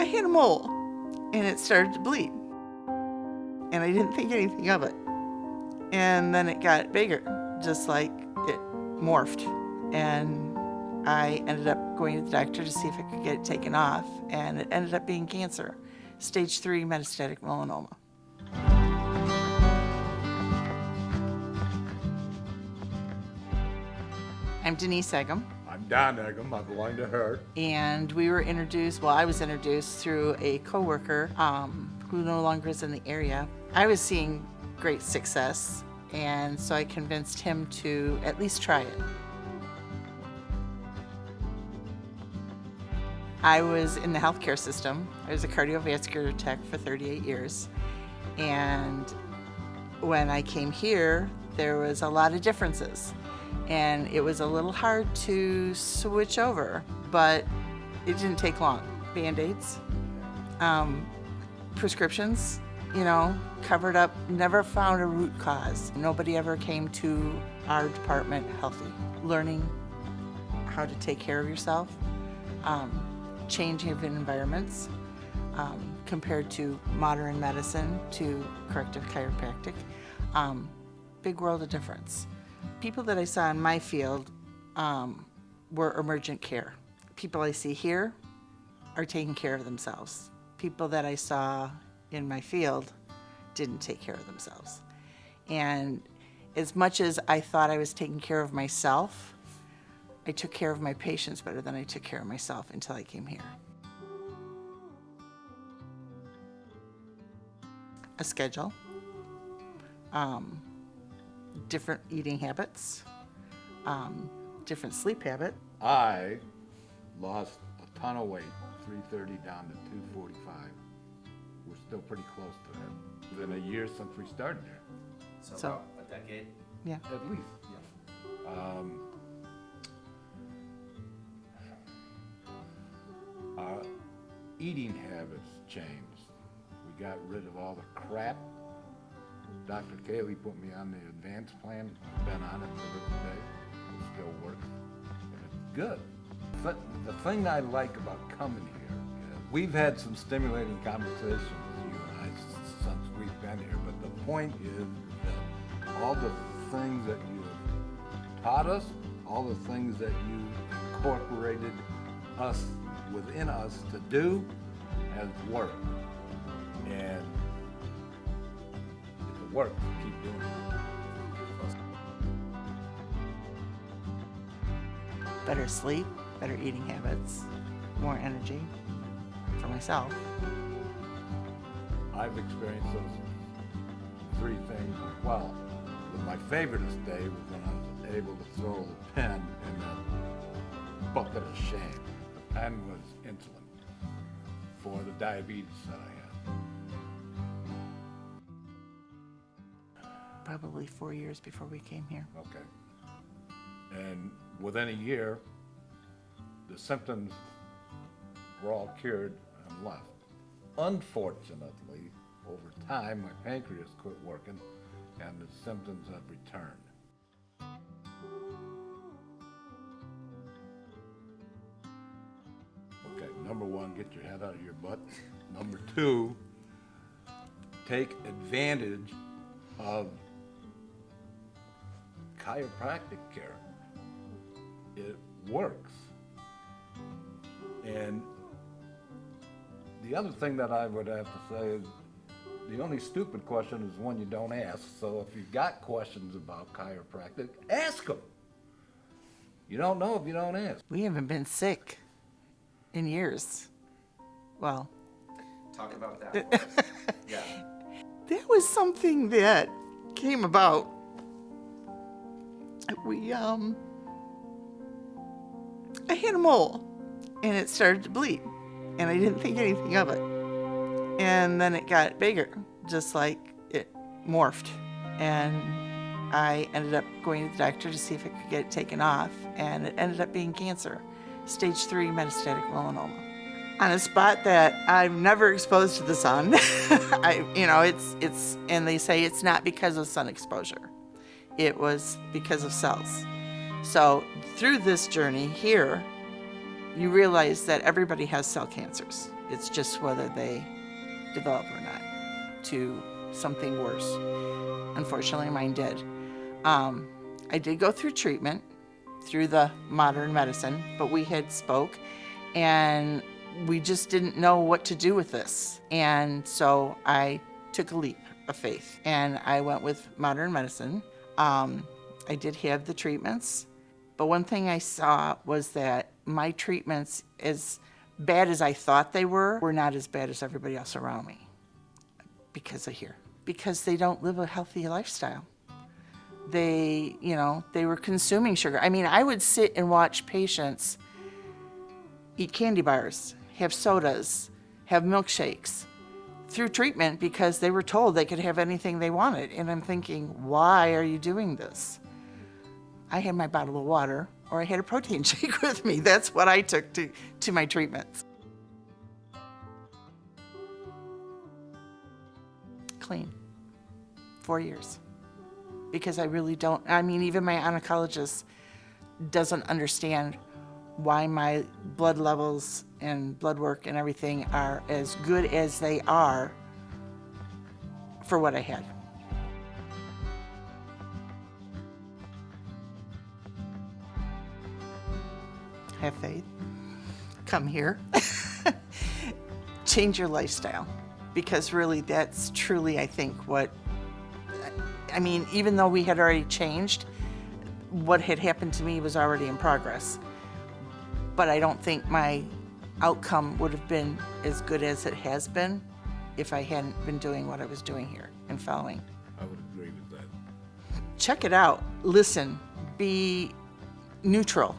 hit a mole and it started to bleed. And I didn't think anything of it. And then it got bigger, just like it morphed. And I ended up going to the doctor to see if I could get it taken off. And it ended up being cancer, stage 3 metastatic melanoma. I'm Denise E. I'm Don Eggum. I belong to her. And we were introduced, I was introduced through a coworker who no longer is in the area. I was seeing great success, and so I convinced him to at least try it. I was in the healthcare system. I was a cardiovascular tech for 38 years. And when I came here, there was a lot of differences. And it was a little hard to switch over, but it didn't take long. Band-Aids, prescriptions, covered up, never found a root cause. Nobody ever came to our department healthy. Learning how to take care of yourself, changing of environments, compared to modern medicine to corrective chiropractic, big world of difference. People that I saw in my field were emergent care. People I see here are taking care of themselves. People that I saw in my field didn't take care of themselves. And as much as I thought I was taking care of myself, I took care of my patients better than I took care of myself until I came here. A schedule, different eating habits, different sleep habit. I lost a ton of weight, 330 down to 245. We're still pretty close to that. Within a year since we started there. So about a decade? Yeah. At least. Yeah. Our eating habits changed. We got rid of all the crap. Dr. Cayley put me on the advanced plan. I've been on it to this day. It still works. And it's good. But the thing I like about coming here is we've had some stimulating conversations, you and I, since we've been here. But the point is that all the things that you have taught us, all the things that you incorporated us within us to do has worked. And if it works, keep doing it. Better sleep, better eating habits, more energy for myself. I've experienced those 3 things as well. But my favoriteest day was when I was able to throw the pen in that bucket of shame. The pen was insulin for the diabetes that I had. Probably 4 years before we came here. Okay. And within a year, the symptoms were all cured and left. Unfortunately, over time, my pancreas quit working and the symptoms have returned. Okay, number 1, get your head out of your butt. Number 2, take advantage of chiropractic care. It works. And the other thing that I would have to say is the only stupid question is one you don't ask. So if you've got questions about chiropractic, ask them. You don't know if you don't ask. We haven't been sick in years. Well, Talk about that. Yeah. there was something that came about. I hit a mole and it started to bleed, and I didn't think anything of it. And then it got bigger, just like it morphed. And I ended up going to the doctor to see if I could get it taken off, and it ended up being cancer, stage 3 metastatic melanoma. On a spot that I'm never exposed to the sun. And they say it's not because of sun exposure. It was because of cells. So through this journey here, you realize that everybody has cell cancers. It's just whether they develop or not to something worse. Unfortunately, mine did. I did go through treatment through the modern medicine, but we had spoke and we just didn't know what to do with this. And so I took a leap of faith and I went with modern medicine. I did have the treatments, but one thing I saw was that my treatments, as bad as I thought they were not as bad as everybody else around me because they don't live a healthy lifestyle. They were consuming sugar. I mean, I would sit and watch patients eat candy bars, have sodas, have milkshakes through treatment because they were told they could have anything they wanted. And I'm thinking, why are you doing this? I had my bottle of water or I had a protein shake with me. That's what I took to my treatments. Clean. 4 years. Because I really don't, even my oncologist doesn't understand why my blood levels and blood work and everything are as good as they are for what I had. Have faith. Come here. Change your lifestyle. Because really that's truly, I think, even though we had already changed, what had happened to me was already in progress. But I don't think my outcome would have been as good as it has been if I hadn't been doing what I was doing here and following. I would agree with that. Check it out. Listen. Be neutral.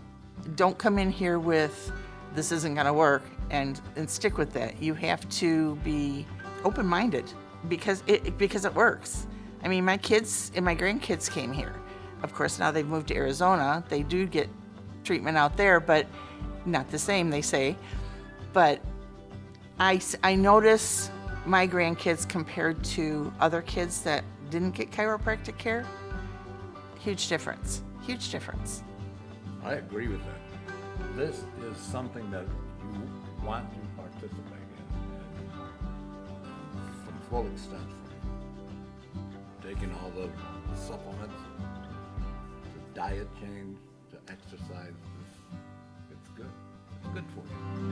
Don't come in here with, this isn't going to work, and stick with that. You have to be open-minded because it works. My kids and my grandkids came here. Of course, now they've moved to Arizona. They do get treatment out there, but not the same, they say. But I notice my grandkids compared to other kids that didn't get chiropractic care. Huge difference. Huge difference. I agree with that. This is something that you want to participate in from full extent. Taking all the supplements, to diet change, to exercise, it's good. It's good for you.